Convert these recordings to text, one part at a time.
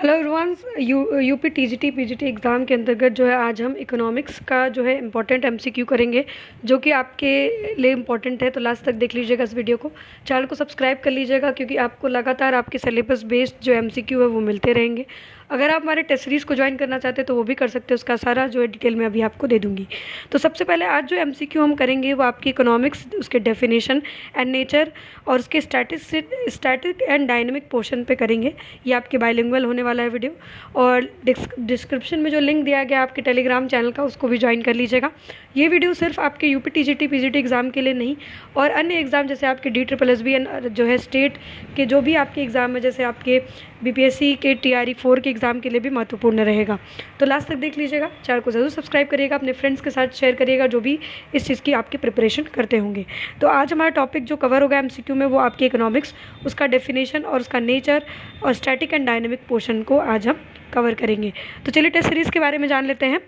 Hello everyone. UP TGT PGT exam के अंतर्गत जो है आज हम इकोनॉमिक्स का जो है इम्पोर्टेंट एमसीक्यू करेंगे, जो कि आपके लिए इम्पोर्टेंट है। तो लास्ट तक देख लीजिएगा इस वीडियो को। चैनल को सब्सक्राइब कर लीजिएगा, क्योंकि आपको लगातार आपके सिलेबस बेस्ड जो एमसीक्यू है वो मिलते रहेंगे। अगर आप हमारे टेस्ट सीरीज़ को ज्वाइन करना चाहते हैं तो वो भी कर सकते हैं, उसका सारा जो है डिटेल में अभी आपको दे दूंगी। तो सबसे पहले आज जो एमसीक्यू हम करेंगे वो आपकी इकोनॉमिक्स, उसके डेफिनेशन एंड नेचर और उसके स्टैटिक एंड डायनेमिक पोर्शन पे करेंगे। ये आपके बाइलिंगुअल होने वाला है वीडियो। और डिस्क्रिप्शन में जो लिंक दिया गया आपके टेलीग्राम चैनल का, उसको भी ज्वाइन कर लीजिएगा। ये वीडियो सिर्फ आपके यूपी टीजीटी पीजीटी एग्ज़ाम के लिए नहीं, और अन्य एग्ज़ाम जैसे आपके DSSB जो है स्टेट के जो भी आपके एग्ज़ाम है, जैसे आपके बीपीएससी के TRE 4 के एग्ज़ाम के लिए भी महत्वपूर्ण रहेगा। तो लास्ट तक देख लीजिएगा। चैनल को ज़रूर सब्सक्राइब करिएगा, अपने फ्रेंड्स के साथ शेयर करिएगा जो भी इस चीज़ की आपकी प्रिपरेशन करते होंगे। तो आज हमारा टॉपिक जो कवर होगा एमसीक्यू में वो आपकी इकोनॉमिक्स, उसका डेफिनेशन और उसका नेचर और स्टैटिक एंड डायनेमिक पोर्शन को आज हम कवर करेंगे। तो चलिए टेस्ट सीरीज़ के बारे में जान लेते हैं।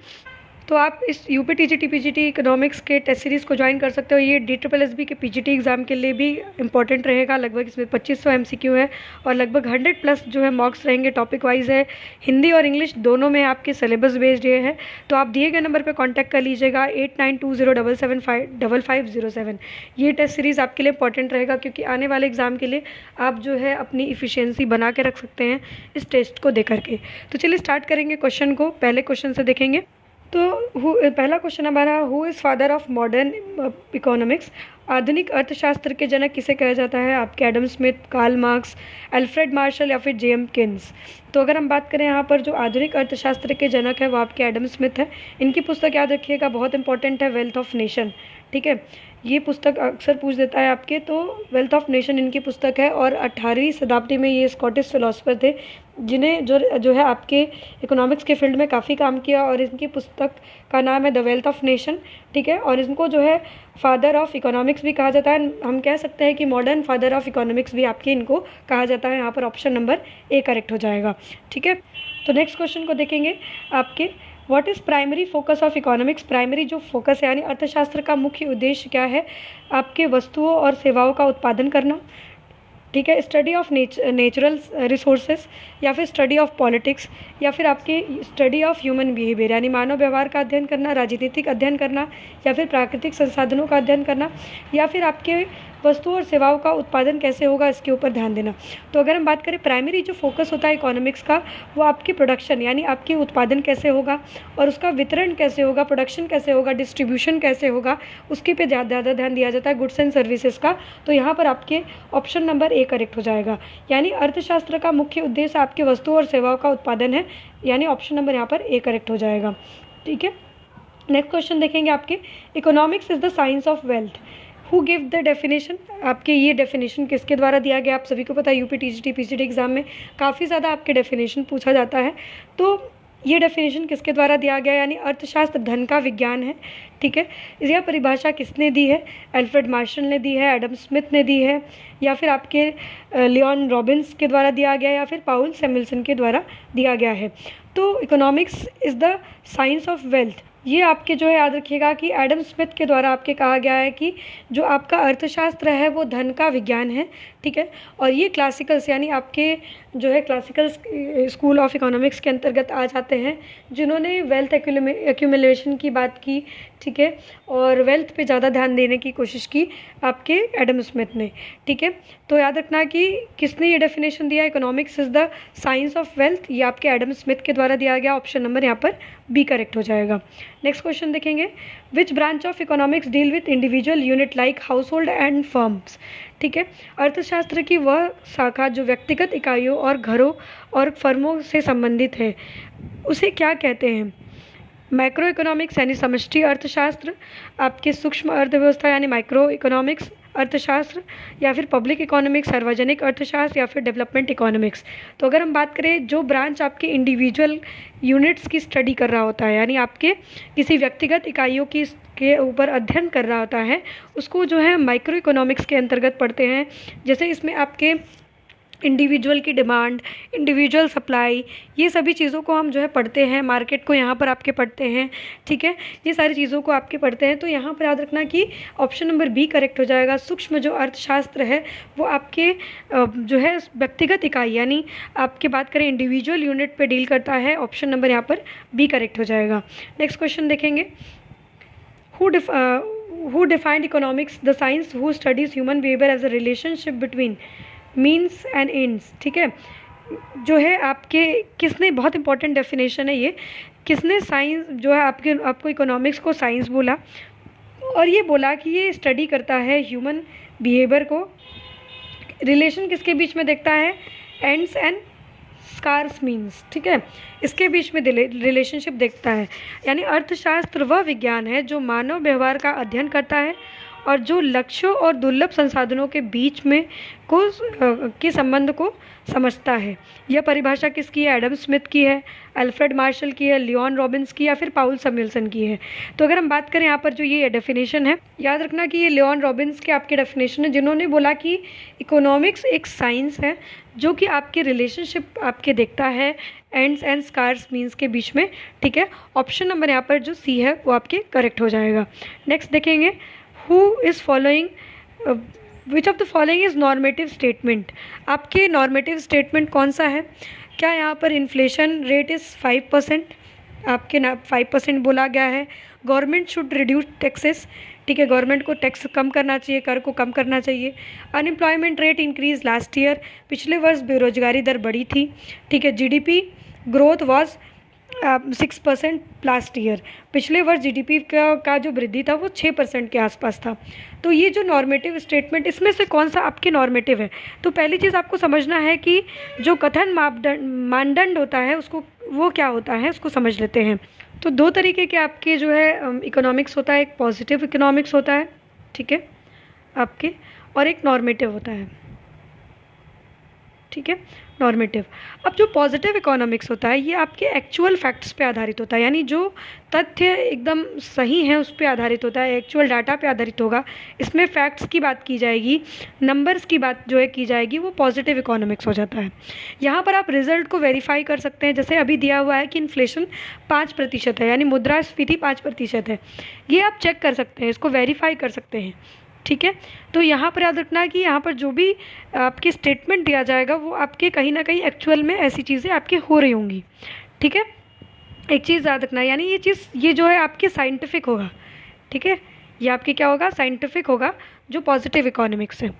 तो आप इस यूपी टीजीटी पीजीटी इकोनॉमिक्स के टेस्ट सीरीज़ को ज्वाइन कर सकते हो। ये DSSB के पीजीटी एग्ज़ाम के लिए भी इंपॉर्टेंट रहेगा। लगभग इसमें 2500 एमसीक्यू है और लगभग 100+ जो है मार्क्स रहेंगे। टॉपिक वाइज है, हिंदी और इंग्लिश दोनों में आपके सिलेबस बेस्ड ये है। तो आप दिए गए नंबर पर कॉन्टैक्ट कर लीजिएगा 8920775507। ये टेस्ट सीरीज़ आपके लिए इंपॉर्टेंट रहेगा, क्योंकि आने वाले एग्ज़ाम के लिए आप जो है अपनी इफ़िशियंसी बना के रख सकते हैं इस टेस्ट को दे करके। तो चलिए स्टार्ट करेंगे क्वेश्चन को। पहले क्वेश्चन से देखेंगे। तो पहला क्वेश्चन हमारा, who is father of modern economics? आधुनिक अर्थशास्त्र के जनक किसे कहा जाता है? आपके Adam Smith, Karl Marx, Alfred Marshall या फिर JM केन्स। तो अगर हम बात करें यहाँ पर जो आधुनिक अर्थशास्त्र के जनक है वो आपके एडम स्मिथ है। इनकी पुस्तक याद रखिएगा, बहुत इंपॉर्टेंट है, वेल्थ ऑफ नेशन। ठीक है, ये पुस्तक अक्सर पूछ देता है आपके। तो वेल्थ ऑफ नेशन इनकी पुस्तक है। और 18वीं शताब्दी में ये स्कॉटिश फिलोसफर थे जिन्हें जो है आपके इकोनॉमिक्स के फील्ड में काफ़ी काम किया, और इनकी पुस्तक का नाम है द वेल्थ ऑफ नेशन। ठीक है, और इनको जो है फादर ऑफ इकोनॉमिक्स भी कहा जाता है। हम कह सकते हैं कि मॉडर्न फादर ऑफ इकोनॉमिक्स भी आपके इनको कहा जाता है। यहाँ पर ऑप्शन नंबर A करेक्ट हो जाएगा। ठीक है, तो नेक्स्ट क्वेश्चन को देखेंगे आपके, what is primary focus of economics? Primary जो फोकस है यानी अर्थशास्त्र का मुख्य उद्देश्य क्या है? आपके वस्तुओं और सेवाओं का उत्पादन करना। ठीक है, स्टडी ऑफ नेचुरल रिसोर्सेज, या फिर स्टडी ऑफ पॉलिटिक्स, या फिर आपके स्टडी ऑफ ह्यूमन बिहेवियर यानी मानव व्यवहार का अध्ययन करना, राजनीतिक अध्ययन करना, या फिर प्राकृतिक संसाधनों का अध्ययन करना, या फिर आपके वस्तुओं और सेवाओं का उत्पादन कैसे होगा इसके ऊपर ध्यान देना। तो अगर हम बात करें प्राइमरी जो फोकस होता है इकोनॉमिक्स का, वो आपकी प्रोडक्शन यानी आपकी उत्पादन कैसे होगा और उसका वितरण कैसे होगा, प्रोडक्शन कैसे होगा, डिस्ट्रीब्यूशन कैसे होगा, उसके पे ज़्यादा ध्यान दिया जाता है, गुड्स एंड सर्विसेज का। तो यहाँ पर आपके ऑप्शन नंबर A करेक्ट हो जाएगा। यानी अर्थशास्त्र का मुख्य उद्देश्य आपके वस्तुओं और सेवाओं का उत्पादन है, यानी ऑप्शन नंबर यहाँ पर A करेक्ट हो जाएगा। ठीक है, नेक्स्ट क्वेश्चन देखेंगे आपके, economics is the science of wealth, who give the definition? आपके ये डेफिनेशन किसके द्वारा दिया गया? आप सभी को पता है यूपी टीजीटी पीजीटी एग्जाम में काफ़ी ज़्यादा आपके डेफिनेशन पूछा जाता है। तो ये डेफिनेशन किसके द्वारा दिया गया? यानी अर्थशास्त्र धन का विज्ञान है। ठीक है, यह परिभाषा किसने दी है? अल्फ्रेड मार्शल ने दी है, एडम स्मिथ ने दी है, या फिर आपके लियोन रॉबिन्स के द्वारा दिया गया, या फिर पाउल सैमुअल्सन के द्वारा दिया गया है। तो economics is the science of wealth, ये आपके जो है याद रखिएगा कि एडम स्मिथ के द्वारा आपके कहा गया है कि जो आपका अर्थशास्त्र है वो धन का विज्ञान है। ठीक है, और ये क्लासिकल्स यानी आपके जो है क्लासिकल स्कूल ऑफ इकोनॉमिक्स के अंतर्गत आ जाते हैं, जिन्होंने वेल्थ एक्यूमुलेशन की बात की। ठीक है, और वेल्थ पे ज़्यादा ध्यान देने की कोशिश की आपके एडम स्मिथ ने। ठीक है, तो याद रखना कि किसने ये डेफिनेशन दिया, economics is the science of wealth, ये आपके एडम स्मिथ के द्वारा दिया गया। ऑप्शन नंबर यहाँ पर B करेक्ट हो जाएगा। नेक्स्ट क्वेश्चन देखेंगे, which branch of economics deal with individual unit like house hold and firms? ठीक है, अर्थशास्त्र की वह शाखा जो व्यक्तिगत इकाइयों और घरों और फर्मों से संबंधित है, उसे क्या कहते हैं? मैक्रो इकोनॉमिक्स यानी समष्टि अर्थशास्त्र, आपके सूक्ष्म अर्थव्यवस्था यानी माइक्रो इकोनॉमिक्स अर्थशास्त्र, या फिर पब्लिक इकोनॉमिक्स सार्वजनिक अर्थशास्त्र, या फिर डेवलपमेंट इकोनॉमिक्स। तो अगर हम बात करें जो ब्रांच आपके इंडिविजुअल यूनिट्स की स्टडी कर रहा होता है यानी आपके किसी व्यक्तिगत इकाइयों की के ऊपर अध्ययन कर रहा होता है, उसको जो है माइक्रो इकोनॉमिक्स के अंतर्गत पढ़ते हैं। जैसे इसमें आपके इंडिविजुअल की डिमांड, इंडिविजुअल सप्लाई, ये सभी चीज़ों को हम जो है पढ़ते हैं। मार्केट को यहाँ पर आपके पढ़ते हैं, ठीक है, ये सारी चीज़ों को आपके पढ़ते हैं। तो यहाँ पर याद रखना कि ऑप्शन नंबर बी करेक्ट हो जाएगा। सूक्ष्म जो अर्थशास्त्र है वो आपके जो है व्यक्तिगत इकाई यानी आपके बात करें इंडिविजुअल यूनिट पे डील करता है। ऑप्शन नंबर यहाँ पर बी करेक्ट हो जाएगा। नेक्स्ट क्वेश्चन देखेंगे। Who defined economics? The science who studies human behavior as a relationship between means and ends। ठीक है, जो है आपके किसने, बहुत इंपॉर्टेंट डेफिनेशन है ये, किसने साइंस जो है आपको इकोनॉमिक्स को साइंस बोला और ये बोला कि ये स्टडी करता है ह्यूमन बिहेवियर को, रिलेशन किसके बीच में देखता है, एंड्स एंड स्कार्स मीन्स। ठीक है, इसके बीच में रिलेशनशिप देखता है। यानी अर्थशास्त्र वह विज्ञान है जो मानव व्यवहार का अध्ययन करता है और जो लक्ष्यों और दुर्लभ संसाधनों के बीच में के संबंध को समझता है। यह परिभाषा किसकी है, एडम स्मिथ की है, अल्फ्रेड मार्शल की है, लियोन रॉबिन्स की या फिर पाउल सैमुएल्सन की है। तो अगर हम बात करें यहाँ पर जो ये डेफिनेशन है, याद रखना कि ये लियोन रॉबिन्स के आपके डेफिनेशन है, जिन्होंने बोला कि इकोनॉमिक्स एक साइंस है जो कि आपके रिलेशनशिप आपके देखता है एंड्स एंड स्कार्स मीन्स के बीच में। ठीक है, ऑप्शन नंबर यहाँ पर जो सी है वो आपके करेक्ट हो जाएगा। नेक्स्ट देखेंगे, who is following which of the following is normative statement. आपके नॉर्मेटिव स्टेटमेंट कौन सा है? क्या यहाँ पर इन्फ्लेशन रेट इज़ 5%, आपके 5% बोला गया है। गवर्नमेंट शुड रिड्यूस टैक्सेस, ठीक है, गवर्नमेंट को टैक्स कम करना चाहिए, कर को कम करना चाहिए। Unemployment rate increase last year, पिछले वर्ष बेरोजगारी दर बढ़ी थी। ठीक है, GDP growth was 6% last year, पिछले वर्ष जीडीपी का जो वृद्धि था वो 6% के आसपास था। तो ये जो नॉर्मेटिव स्टेटमेंट, इसमें से कौन सा आपके नॉर्मेटिव है? तो पहली चीज़ आपको समझना है कि जो कथन मानदंड होता है उसको, वो क्या होता है उसको समझ लेते हैं। तो दो तरीके के आपके जो है इकोनॉमिक्स होता है, एक पॉजिटिव इकोनॉमिक्स होता है, ठीक है आपके, और एक नॉर्मेटिव होता है। ठीक है, नॉर्मेटिव। अब जो पॉजिटिव इकोनॉमिक्स होता है ये आपके एक्चुअल फैक्ट्स पे आधारित होता है, यानी जो तथ्य एकदम सही है उस पे आधारित होता है, एक्चुअल डाटा पे आधारित होगा। इसमें फैक्ट्स की बात की जाएगी, नंबर्स की बात जो है की जाएगी, वो पॉजिटिव इकोनॉमिक्स हो जाता है। यहाँ पर आप रिजल्ट को वेरीफाई कर सकते हैं। जैसे अभी दिया हुआ है कि इन्फ्लेशन 5% है, यानी मुद्रास्फीति 5% है, ये आप चेक कर सकते हैं, इसको वेरीफाई कर सकते हैं। ठीक है, तो यहाँ पर याद रखना कि यहाँ पर जो भी आपके स्टेटमेंट दिया जाएगा वो आपके कहीं ना कहीं एक्चुअल में ऐसी चीज़ें आपके हो रही होंगी। ठीक है, एक चीज़ याद रखना, यानी ये जो है आपके साइंटिफिक होगा। ठीक है, ये आपके क्या होगा, साइंटिफिक होगा, जो पॉजिटिव इकोनॉमिक्स है।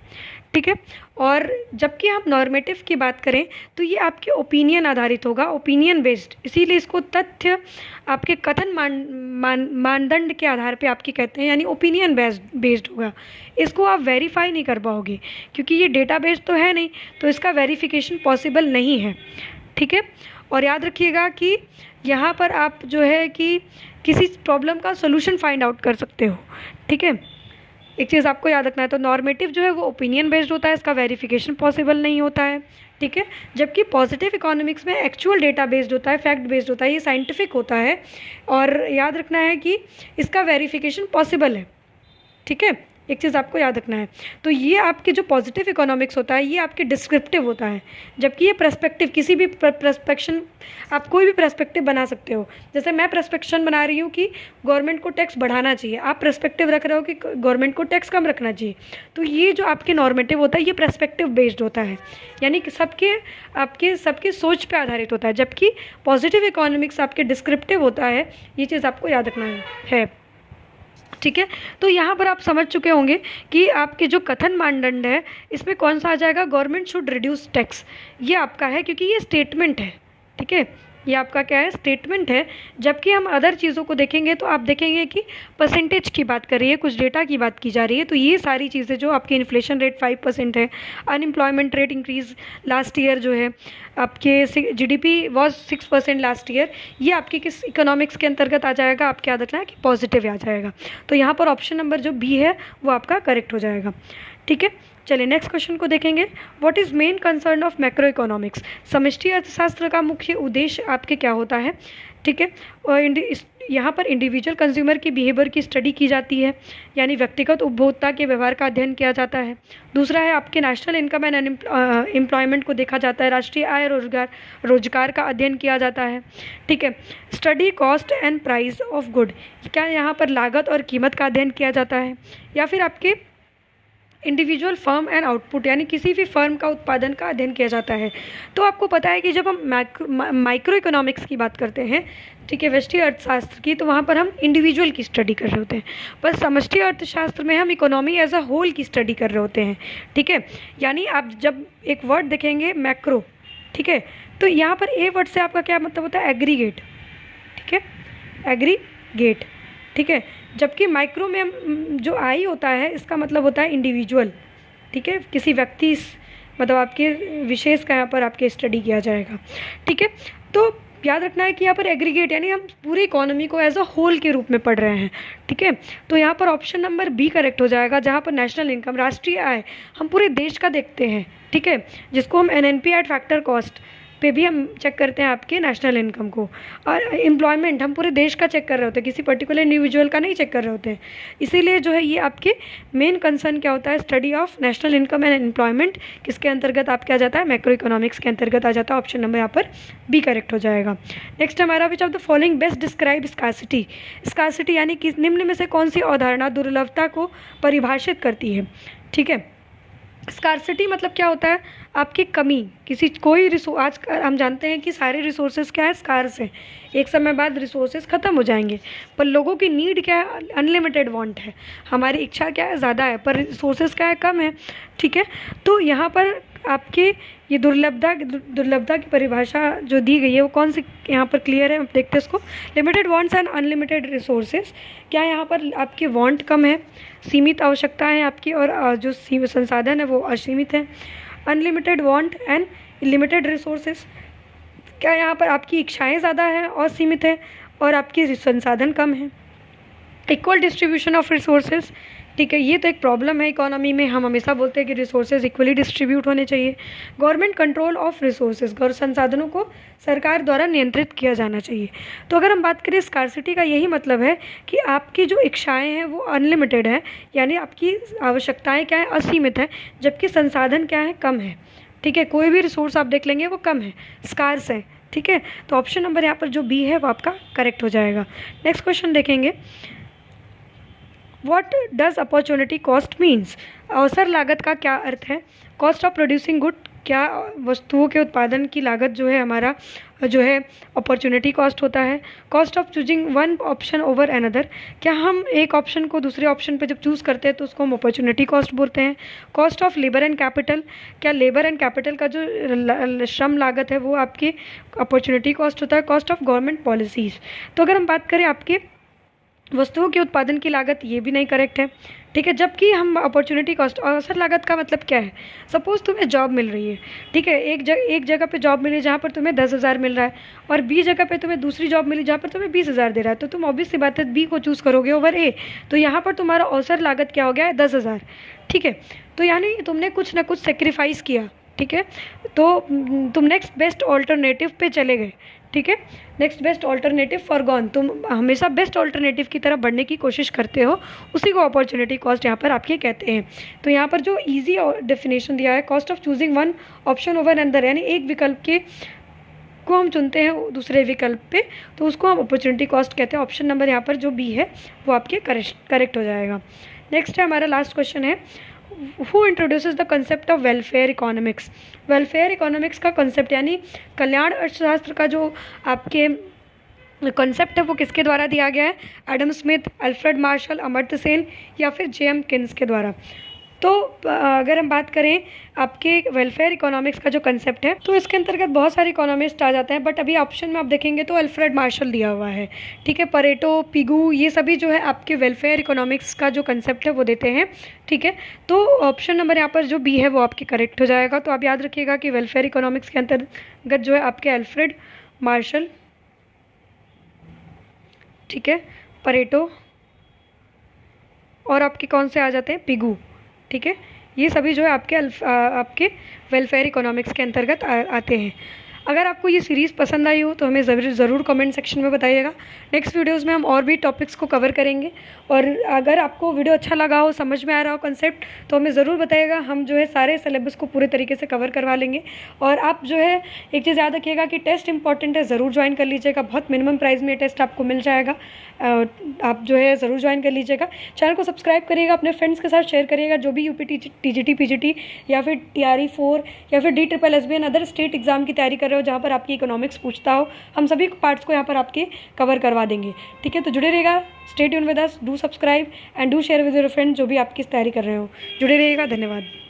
ठीक है, और जबकि हम नॉर्मेटिव की बात करें तो ये आपके ओपिनियन आधारित होगा, ओपिनियन बेस्ड, इसीलिए इसको तथ्य आपके कथन मानदंड के आधार पे आपके कहते हैं, यानी ओपिनियन बेस्ड होगा। इसको आप वेरीफाई नहीं कर पाओगे क्योंकि ये डेटा बेस्ड तो है नहीं, तो इसका वेरिफिकेशन पॉसिबल नहीं है। ठीक है, और याद रखिएगा कि यहाँ पर आप जो है कि किसी प्रॉब्लम का सोल्यूशन फाइंड आउट कर सकते हो। ठीक है, एक चीज़ आपको याद रखना है, तो नॉर्मेटिव जो है वो ओपिनियन बेस्ड होता है, इसका वेरिफिकेशन पॉसिबल नहीं होता है। ठीक है, जबकि पॉजिटिव इकोनॉमिक्स में एक्चुअल डेटा बेस्ड होता है, फैक्ट बेस्ड होता है, ये साइंटिफिक होता है, और याद रखना है कि इसका वेरिफिकेशन पॉसिबल है। ठीक है, एक चीज़ आपको याद रखना है। तो ये आपके जो पॉजिटिव इकोनॉमिक्स होता है ये आपके डिस्क्रिप्टिव होता है, जबकि ये प्रस्पेक्टिव, किसी भी प्रस्पेक्शन, आप कोई भी प्रस्पेक्टिव बना सकते हो। जैसे मैं प्रस्पेक्शन बना रही हूँ कि गवर्नमेंट को टैक्स बढ़ाना चाहिए, आप प्रस्पेक्टिव रख रहे हो कि गवर्नमेंट को टैक्स कम रखना चाहिए। तो ये जो आपके नॉर्मेटिव होता है ये प्रस्पेक्टिव बेस्ड होता है, यानी कि सबके सोच पे आधारित होता है, जबकि पॉजिटिव इकोनॉमिक्स आपके डिस्क्रिप्टिव होता है। ये चीज़ आपको याद रखना है। ठीक है, तो यहाँ पर आप समझ चुके होंगे कि आपके जो कथन मानदंड है इसमें कौन सा आ जाएगा, गवर्नमेंट शुड रिड्यूस टैक्स, ये आपका है क्योंकि ये स्टेटमेंट है। ठीक है, ये आपका क्या है, स्टेटमेंट है। जबकि हम अदर चीज़ों को देखेंगे तो आप देखेंगे कि परसेंटेज की बात कर रही है, कुछ डेटा की बात की जा रही है। तो ये सारी चीज़ें जो आपकी इन्फ्लेशन रेट 5% है, unemployment rate increase last year जो है, आपके जीडीपी वॉज 6% लास्ट ईयर, ये आपके किस इकोनॉमिक्स के अंतर्गत आ जाएगा, आपके याद रखना है कि पॉजिटिव आ जाएगा। तो यहाँ पर ऑप्शन नंबर जो बी है वो आपका करेक्ट हो जाएगा। ठीक है, चलिए नेक्स्ट क्वेश्चन को देखेंगे। What is main concern of macro economics. समष्टि अर्थशास्त्र का मुख्य उद्देश्य आपके क्या होता है? ठीक है, यहाँ पर इंडिविजुअल कंज्यूमर की बिहेवियर की स्टडी की जाती है, यानी व्यक्तिगत उपभोक्ता के व्यवहार का अध्ययन किया जाता है। दूसरा है आपके नेशनल इनकम एंड एम्प्लॉयमेंट को देखा जाता है, राष्ट्रीय आय रोजगार का अध्ययन किया जाता है। ठीक है। Study cost and price of good, क्या यहाँ पर लागत और कीमत का अध्ययन किया जाता है। या फिर आपके इंडिविजुअल फर्म एंड आउटपुट, यानी किसी भी फर्म का उत्पादन का अध्ययन किया जाता है। तो आपको पता है कि जब हम माइक्रो इकोनॉमिक्स की बात करते हैं, ठीक है, व्यष्टि अर्थशास्त्र की, तो वहाँ पर हम इंडिविजुअल की स्टडी कर रहे होते हैं, पर समष्टि अर्थशास्त्र में हम इकोनॉमी एज अ होल की स्टडी कर रहे होते हैं। ठीक है। यानी आप जब एक वर्ड देखेंगे मैक्रो, ठीक है, तो यहाँ पर ए वर्ड से आपका क्या मतलब होता है, एग्रीगेट। ठीक है, एग्रीगेट। ठीक है। जबकि माइक्रो में जो आई होता है, इसका मतलब होता है इंडिविजुअल। ठीक है, किसी व्यक्ति, मतलब आपके विशेष का यहाँ पर आपके स्टडी किया जाएगा। ठीक है। तो याद रखना है कि यहाँ पर एग्रीगेट यानी हम पूरी इकोनॉमी को एज अ होल के रूप में पढ़ रहे हैं। ठीक है। तो यहाँ पर ऑप्शन नंबर बी करेक्ट हो जाएगा, जहाँ पर नेशनल इनकम, राष्ट्रीय आय, हम पूरे देश का देखते हैं। ठीक है, जिसको हम एनएनपी एट फैक्टर कॉस्ट पे भी हम चेक करते हैं आपके नेशनल इनकम को। और एम्प्लॉयमेंट हम पूरे देश का चेक कर रहे होते हैं, किसी पर्टिकुलर इंडिविजुअल का नहीं चेक कर रहे होते हैं। इसीलिए जो है ये आपके मेन कंसर्न क्या होता है, study of national income and employment, किसके अंतर्गत आपके आ जाता है, मैक्रो इकोनॉमिक्स के अंतर्गत आ जाता है। ऑप्शन नंबर यहाँ पर बी करेक्ट हो जाएगा। नेक्स्ट हमारा, which of the following best describe scarcity. Scarcity यानी कि निम्न में से कौन सी अवधारणा दुर्लभता को परिभाषित करती है। ठीक है। स्कार्सिटी मतलब क्या होता है, आपकी कमी, किसी कोई आज हम जानते हैं कि सारे रिसोर्सेज क्या है, स्कार्स है, एक समय बाद रिसोर्सेज ख़त्म हो जाएंगे, पर लोगों की नीड क्या है, अनलिमिटेड वांट है, हमारी इच्छा क्या है, ज़्यादा है, पर रिसोर्सेज क्या है, कम है। ठीक है। तो यहाँ पर आपके ये दुर्लभता की परिभाषा जो दी गई है वो कौन सी यहाँ पर क्लियर है, हम देखते हैं इसको। Limited wants and unlimited resources, क्या यहाँ पर आपके वांट कम है, सीमित आवश्यकताएं हैं आपकी, और जो संसाधन है वो असीमित है। Unlimited want and limited resources, क्या यहाँ पर आपकी इच्छाएं ज़्यादा हैं और सीमित है, और आपकी संसाधन कम है। इक्वल डिस्ट्रीब्यूशन ऑफ रिसोर्सेज, ठीक है, ये तो एक प्रॉब्लम है इकोनॉमी में, हम हमेशा बोलते हैं कि रिसोर्सेज इक्वली डिस्ट्रीब्यूट होने चाहिए। गवर्नमेंट कंट्रोल ऑफ रिसोर्सेज, संसाधनों को सरकार द्वारा नियंत्रित किया जाना चाहिए। तो अगर हम बात करें स्कार्सिटी का, यही मतलब है कि आपकी जो इच्छाएं हैं वो अनलिमिटेड है, यानी आपकी आवश्यकताएं क्या है, असीमित है, जबकि संसाधन क्या है, कम है। ठीक है, कोई भी रिसोर्स आप देख लेंगे वो कम है, स्कार्स है। ठीक है। तो ऑप्शन नंबर यहाँ पर जो बी है वो आपका करेक्ट हो जाएगा। नेक्स्ट क्वेश्चन देखेंगे, what does opportunity cost means. अवसर लागत का क्या अर्थ है। कॉस्ट ऑफ प्रोड्यूसिंग गुड, क्या वस्तुओं के उत्पादन की लागत जो है हमारा जो है अपॉर्चुनिटी कॉस्ट होता है। Cost of choosing one option over another, क्या हम एक ऑप्शन को दूसरे ऑप्शन पे जब चूज़ करते हैं तो उसको हम अपॉर्चुनिटी कॉस्ट बोलते हैं। Cost of labour and capital, क्या लेबर एंड कैपिटल का जो श्रम लागत है वो आपकी अपॉर्चुनिटी कॉस्ट होता है। कॉस्ट ऑफ गवर्नमेंट पॉलिसीज़, तो अगर हम बात करें आपके वस्तुओं के उत्पादन की लागत, ये भी नहीं करेक्ट है। ठीक है, जबकि हम अपॉर्चुनिटी कॉस्ट, अवसर लागत का मतलब क्या है, सपोज़ तुम्हें जॉब मिल रही है, ठीक है, एक जगह पे जॉब मिली जहाँ पर तुम्हें 10,000 मिल रहा है, और बी जगह पे तुम्हें दूसरी जॉब मिली जहाँ पर तुम्हें 20,000 दे रहा है, तो तुम ऑब्वियस सी बात है बी को चूज़ करोगे ओवर ए। तो यहाँ पर तुम्हारा अवसर लागत क्या हो गया है, 10,000। ठीक है। तो यानी तुमने कुछ ना कुछ सेक्रीफाइस किया। ठीक है। तो तुम नेक्स्ट बेस्ट ऑल्टरनेटिव पे चले गए। ठीक है, next best alternative for gone, तुम हमेशा बेस्ट ऑल्टरनेटिव की तरफ बढ़ने की कोशिश करते हो, उसी को अपॉर्चुनिटी कॉस्ट यहाँ पर आपके कहते हैं। तो यहाँ पर जो इजी डेफिनेशन दिया है, cost of choosing one option over another, यानी एक विकल्प के को हम चुनते हैं दूसरे विकल्प पे, तो उसको हम अपॉर्चुनिटी कॉस्ट कहते हैं। ऑप्शन नंबर यहाँ पर जो बी है वो आपके करेक्ट हो जाएगा। नेक्स्ट है हमारा लास्ट क्वेश्चन है, who introduces the concept of welfare economics. Welfare economics का कंसेप्ट यानी कल्याण अर्थशास्त्र का जो आपके कंसेप्ट है वो किसके द्वारा दिया गया है, Adam Smith, Alfred Marshall, Amartya Sen या फिर जेएम किन्स के द्वारा। तो अगर हम बात करें आपके वेलफेयर इकोनॉमिक्स का जो कंसेप्ट है, तो इसके अंतर्गत बहुत सारे इकोनॉमिस्ट आ जाते हैं, बट अभी ऑप्शन में आप देखेंगे तो अल्फ्रेड मार्शल दिया हुआ है। ठीक है, परेटो, पिगू, ये सभी जो है आपके वेलफेयर इकोनॉमिक्स का जो कंसेप्ट है वो देते हैं। ठीक है, तो ऑप्शन नंबर यहाँ पर जो बी है वो आपके करेक्ट हो जाएगा। तो आप याद रखिएगा कि वेलफेयर इकोनॉमिक्स के अंतर्गत जो है आपके अल्फ्रेड मार्शल, ठीक है, परेटो और आपके कौन से आ जाते हैं, पिगू। ठीक है, ये सभी जो है आपके वेलफेयर इकोनॉमिक्स के अंतर्गत आते हैं। अगर आपको ये सीरीज़ पसंद आई हो तो हमें ज़रूर कमेंट सेक्शन में बताइएगा। नेक्स्ट वीडियोज़ में हम और भी टॉपिक्स को कवर करेंगे, और अगर आपको वीडियो अच्छा लगा हो, समझ में आ रहा हो कंसेप्ट, तो हमें ज़रूर बताइएगा। हम जो है सारे सिलेबस को पूरे तरीके से कवर करवा लेंगे। और आप जो है एक चीज़ याद रखिएगा कि टेस्ट इंपॉर्टेंट है, ज़रूर ज्वाइन कर लीजिएगा। बहुत मिनिमम प्राइस में टेस्ट आपको मिल जाएगा। आप जो है ज़रूर ज्वाइन कर लीजिएगा। चैनल को सब्सक्राइब करिएगा, अपने फ्रेंड्स के साथ शेयर करिएगा। जो भी यूपी टीजीटी पीजीटी या फिर TRE 4 या फिर DSSB अदर स्टेट एग्जाम की तैयारी कर रहे हो जहाँ पर आपकी इकोनॉमिक्स पूछता हो, हम सभी पार्ट्स को यहाँ पर आपके कवर करवा देंगे। ठीक है, तो जुड़े रहिएगा। Stay tune with us, do subscribe and do share with your friends जो भी आपकी तैयारी कर रहे हो। जुड़े रहिएगा। धन्यवाद।